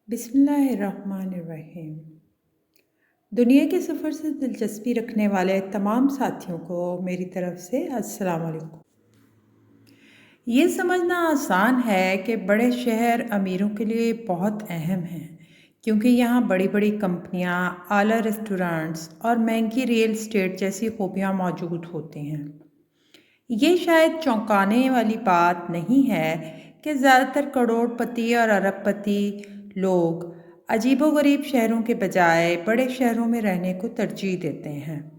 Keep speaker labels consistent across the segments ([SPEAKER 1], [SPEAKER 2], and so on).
[SPEAKER 1] बिस्मिल्लाहिर्रहमानिर्रहीम। दुनिया के सफ़र से दिलचस्पी रखने वाले तमाम साथियों को मेरी तरफ से अस्सलाम वालेकुम। ये समझना आसान है कि बड़े शहर अमीरों के लिए बहुत अहम हैं, क्योंकि यहाँ बड़ी बड़ी कंपनियाँ, आला रेस्टोरेंट्स और महंगी रियल एस्टेट जैसी खूबियाँ मौजूद होती हैं। ये शायद चौंकाने वाली बात नहीं है कि ज़्यादातर करोड़पति और अरबपति लोग अजीबोगरीब शहरों के बजाय बड़े शहरों में रहने को तरजीह देते हैं।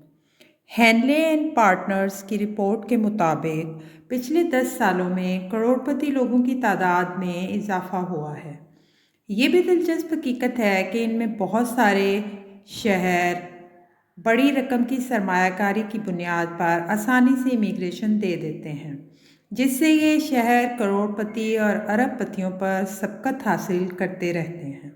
[SPEAKER 1] हैनले एंड पार्टनर्स की रिपोर्ट के मुताबिक पिछले 10 सालों में करोड़पति लोगों की तादाद में इजाफा हुआ है। ये भी दिलचस्प हकीकत है कि इनमें बहुत सारे शहर बड़ी रकम की सरमायाकारी की बुनियाद पर आसानी से इमिग्रेशन दे देते हैं, जिससे ये शहर करोड़पति और अरबपतियों पर सबकत हासिल करते रहते हैं।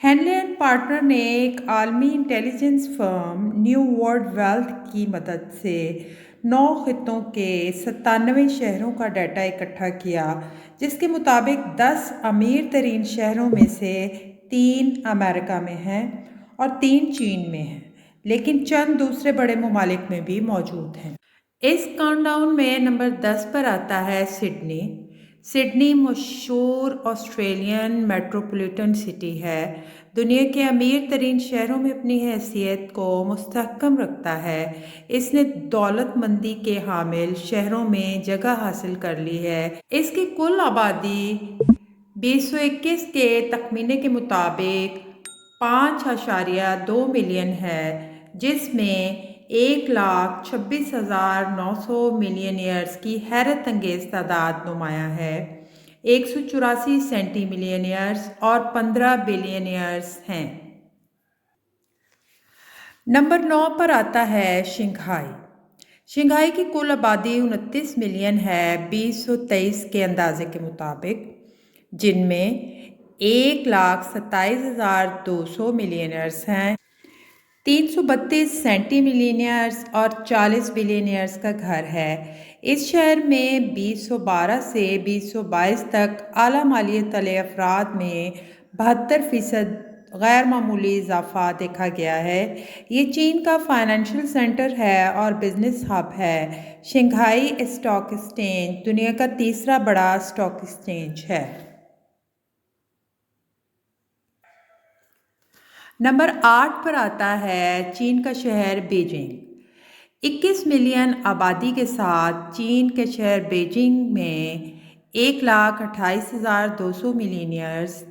[SPEAKER 1] हैनले एंड पार्टनर ने एक आलमी intelligence firm new world wealth की मदद से 9 खित्तों के 97 शहरों का डाटा इकट्ठा किया, जिसके मुताबिक 10 अमीर तरीन शहरों में से 3 अमेरिका में हैं और 3 चीन में हैं, लेकिन चंद दूसरे बड़े ममालिक में भी मौजूद हैं। इस काउंटडाउन में नंबर 10 पर आता है सिडनी। सिडनी मशहूर ऑस्ट्रेलियन मेट्रोपॉलिटन सिटी है। दुनिया के अमीर तरीन शहरों में अपनी हैसियत को मुस्तहकम रखता है। इसने दौलतमंदी के हामिल शहरों में जगह हासिल कर ली है। इसकी कुल आबादी 2021 के तखमीने के मुताबिक 5.2 मिलियन है, जिसमें 1,26,900 मिलियनियर्स की हैरत अंगेज तादाद नुमाया है। 184 सेंटी मिलियनियर्स और 15 बिलियनियर्स हैं। नंबर 9 पर आता है शंघाई। शंघाई की कुल आबादी 29 मिलियन है 2023 के अंदाजे के मुताबिक, जिनमें 1,27,200 मिलियनियर्स हैं, 332 सेंटी मिलियनियर्स और 40 बिलियनियर्स का घर है। इस शहर में 2012 से 2022 तक आला मालियत वाले अफराद में 72% गैर मामूली इजाफा देखा गया है। ये चीन का फाइनेंशियल सेंटर है और बिजनेस हब है। शंघाई स्टॉक एक्सचेंज दुनिया का तीसरा बड़ा स्टॉक एक्सचेंज है। नंबर 8 पर आता है चीन का शहर बीजिंग। 21 मिलियन आबादी के साथ चीन के शहर बीजिंग में 1,28,200 मिलियनियर्स,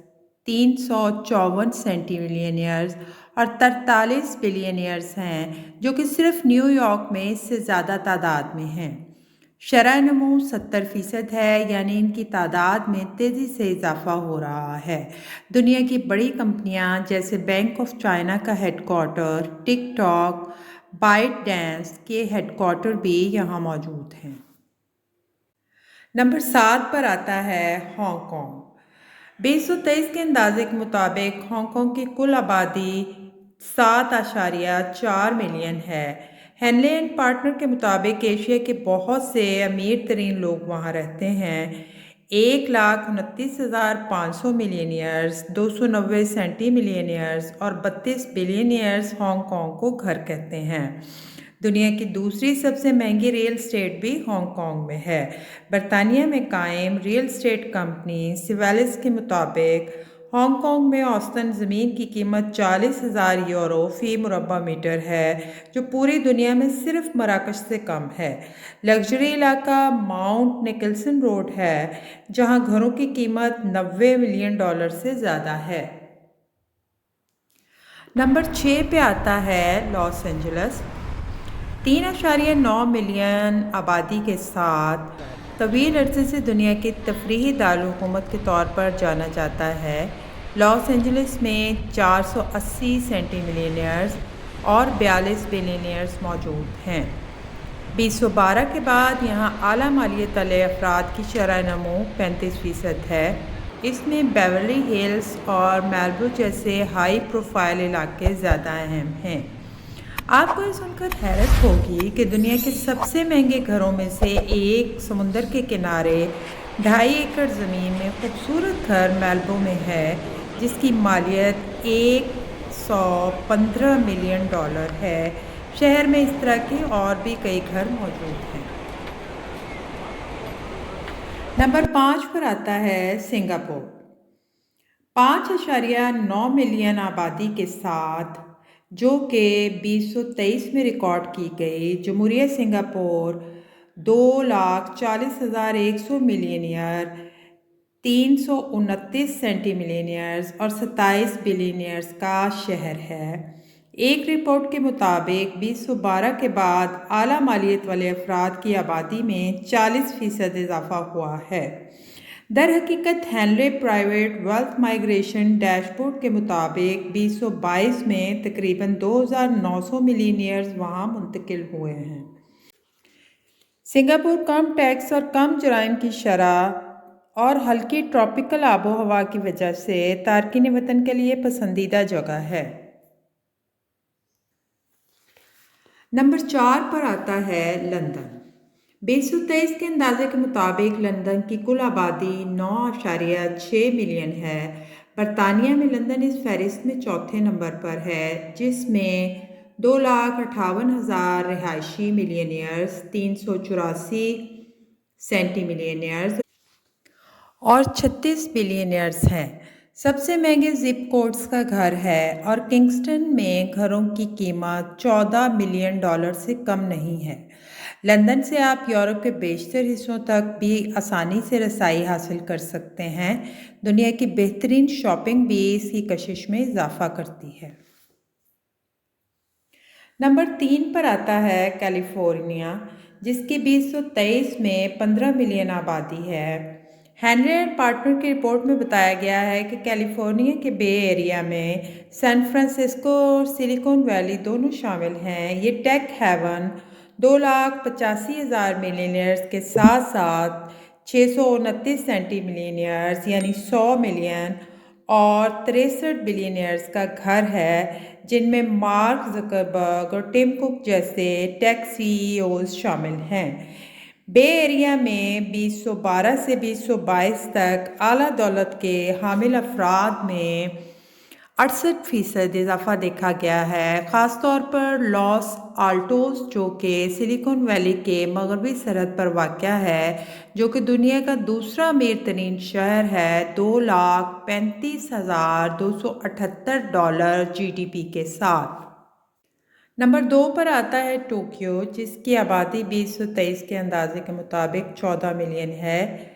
[SPEAKER 1] 354 सेंटी मिलियनियर्स और 43 बिलियनियर्स हैं, जो कि सिर्फ न्यूयॉर्क में इससे ज़्यादा तादाद में हैं। शरह नमू 70% है, यानी इनकी तादाद में तेज़ी से इजाफा हो रहा है। दुनिया की बड़ी कंपनियां जैसे बैंक ऑफ चाइना का हेडक्वार्टर, टिकटॉक, बाइटडांस के हेडक्वार्टर भी यहाँ मौजूद हैं। नंबर 7 पर आता है हांगकांग। 2023 के अंदाजे के मुताबिक हांगकांग की कुल आबादी 7.4 मिलियन है। हैनले एंड पार्टनर के मुताबिक एशिया के बहुत से अमीर तरीन लोग वहाँ रहते हैं। 1,29,500 मिलियनियर्स, 290 सेंटी मिलियनियर्स और 32 बिलियनियर्स हांगकांग को घर कहते हैं। दुनिया की दूसरी सबसे महंगी रियल एस्टेट भी हांगकांग में है। बरतानिया में कायम रियल एस्टेट कंपनी सिवेलिस के मुताबिक हांगकांग में औसतन ज़मीन की कीमत 40,000 यूरो फ़ी मुरबा मीटर है, जो पूरी दुनिया में सिर्फ मराकश से कम है। लग्जरी इलाका माउंट निकल्सन रोड है, जहां घरों की कीमत 90 मिलियन डॉलर से ज़्यादा है। नंबर 6 पे आता है लॉस एंजल्स। 3.9 मिलियन आबादी के साथ तवील अरसे से दुनिया के तफरीही दारुल-हुकूमत के तौर पर जाना जाता है। लॉस एंजल्स में 480 सेंटी मिलियनियर्स और 42 बिलियनियर्स मौजूद हैं। 2012 के बाद यहाँ आला मालियत वाले अफराद की शरह नमू 35% है। इसमें बेवर्ली हिल्स और मैलिबू जैसे हाई प्रोफाइल इलाके ज़्यादा अहम हैं। आपको ये सुनकर हैरत होगी कि दुनिया के सबसे महंगे घरों में से एक समुंदर के किनारे 2.5 एकड़ ज़मीन में खूबसूरत घर मैलिबू में है, जिसकी मालियत 115 मिलियन डॉलर है। शहर में इस तरह के और भी कई घर मौजूद हैं। नंबर 5 पर आता है सिंगापुर। 5.9 मिलियन आबादी के साथ, जो कि 2023 में रिकॉर्ड की गई, जमहूरिया सिंगापुर 2,40,100 मिलियनियर, 329 सेंटीमिलियनियर्स और 27 बिलियनियर्स का शहर है। एक रिपोर्ट के मुताबिक 2012 के बाद आला मालियत वाले अफराद की आबादी में 40% इजाफा हुआ है। दर हकीकत Henley private wealth migration dashboard के मुताबिक 2022 में तकरीबन 2,900 मिलियनियर्स वहाँ मुंतकिल हुए हैं। सिंगापुर कम टैक्स और कम जराइम की शरह और हल्की ट्रॉपिकल आबो हवा की वजह से तारकीन वतन के लिए पसंदीदा जगह है। नंबर 4 पर आता है लंदन। 2023 के अंदाजे के मुताबिक लंदन की कुल आबादी 9.6 मिलियन है। बरतानिया में लंदन इस फहरिस्त में चौथे नंबर पर है, जिसमें 2,58,000 रिहायशी मिलियनियर्स, 384 सेंटीमिलियनियर्स और 36 बिलियनियर्स हैं। सबसे महंगे जिप कोड्स का घर है और किंगस्टन में घरों की कीमत 14 मिलियन डॉलर से कम नहीं है। लंदन से आप यूरोप के बेशतर हिस्सों तक भी आसानी से रसाई हासिल कर सकते हैं। दुनिया की बेहतरीन शॉपिंग भी इसकी कशिश में इजाफा करती है। नंबर 3 पर आता है कैलिफोर्निया, जिसकी 2023 में 15 मिलियन आबादी है। हेनरी एंड पार्टनर की रिपोर्ट में बताया गया है कि कैलिफोर्निया के बे एरिया में सैन फ्रांसिस्को और सिलिकॉन वैली दोनों शामिल हैं। ये टेक हेवन 2,85,000 मिलियनियर्स के साथ साथ 629 सेंटीमिलियनियर्स यानी 100 मिलियन और 63 बिलियनियर्स का घर है, जिनमें मार्क जकरबर्ग और टिम कुक जैसे टेक सीईओज शामिल हैं। बे एरिया में 2012 से 2022 तक आला दौलत के हामिल अफराद में 68% इजाफा देखा गया है। ख़ास तौर पर लॉस आल्टोस, जो कि सिलिकॉन वैली के मगरबी सरहद पर वाक़या है, जो कि दुनिया का दूसरा अमीर तरीन शहर है, $2,35,278 GDP के साथ। नंबर 2 पर आता है टोक्यो, जिसकी आबादी 2023 के अंदाजे के मुताबिक 14 मिलियन है।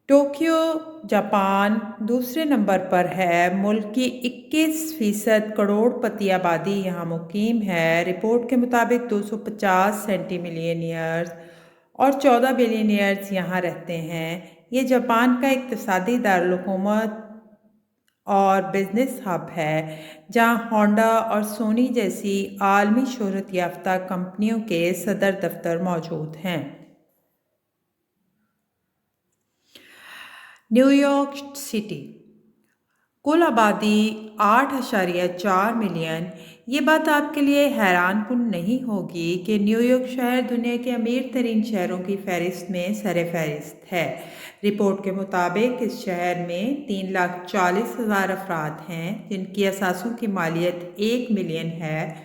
[SPEAKER 1] टोक्यो जापान दूसरे नंबर पर है। मुल्क की 21% करोड़पति आबादी यहाँ मुकीम है। रिपोर्ट के मुताबिक 250 सेंटीमिलियनियर्स और 14 बिलियनियर्स यहाँ रहते हैं। ये जापान का इक़्तिसादी दारुल-हुकूमत और बिजनेस हब है, जहां होंडा और सोनी जैसी आलमी शोहरत याफ्ता कंपनियों के सदर दफ्तर मौजूद हैं। न्यूयॉर्क सिटी, कुल आबादी 8.4 मिलियन। ये बात आपके लिए हैरान कुन नहीं होगी कि न्यूयॉर्क शहर दुनिया के अमीर तरीन शहरों की फहरिस्त में सर फहरिस्त है। रिपोर्ट के मुताबिक इस शहर में 3,40,000 अफराद हैं, जिनकी असासों की मालियत 1 मिलियन है,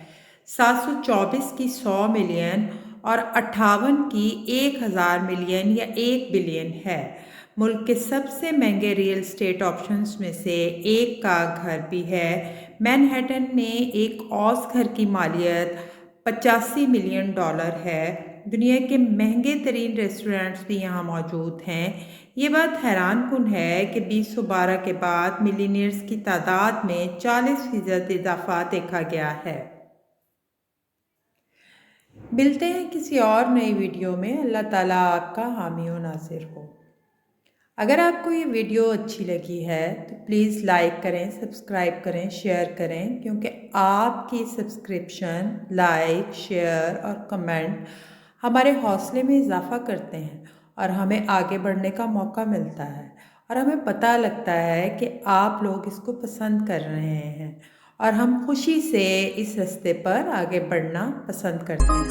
[SPEAKER 1] 724 की 100 मिलियन और 58 की 1,000 मिलियन या 1 बिलियन है। मुल्क के सबसे महंगे रियल एस्टेट ऑप्शंस में से एक का घर भी है। मैनहट्टन में एक औस घर की मालियत 85 मिलियन डॉलर है। दुनिया के महंगे तरीन रेस्टोरेंट्स भी यहाँ मौजूद हैं। ये बात हैरान कुन है कि 2012 के बाद मिलियनियर्स की तादाद में 40% इजाफा देखा गया है। मिलते हैं किसी और नई वीडियो में। अल्लाह ताला आपका हामी व नासिर हो। अगर आपको ये वीडियो अच्छी लगी है तो प्लीज़ लाइक करें, सब्सक्राइब करें, शेयर करें, क्योंकि आपकी सब्सक्रिप्शन, लाइक, शेयर और कमेंट हमारे हौसले में इजाफा करते हैं और हमें आगे बढ़ने का मौका मिलता है और हमें पता लगता है कि आप लोग इसको पसंद कर रहे हैं और हम खुशी से इस रास्ते पर आगे बढ़ना पसंद करते हैं।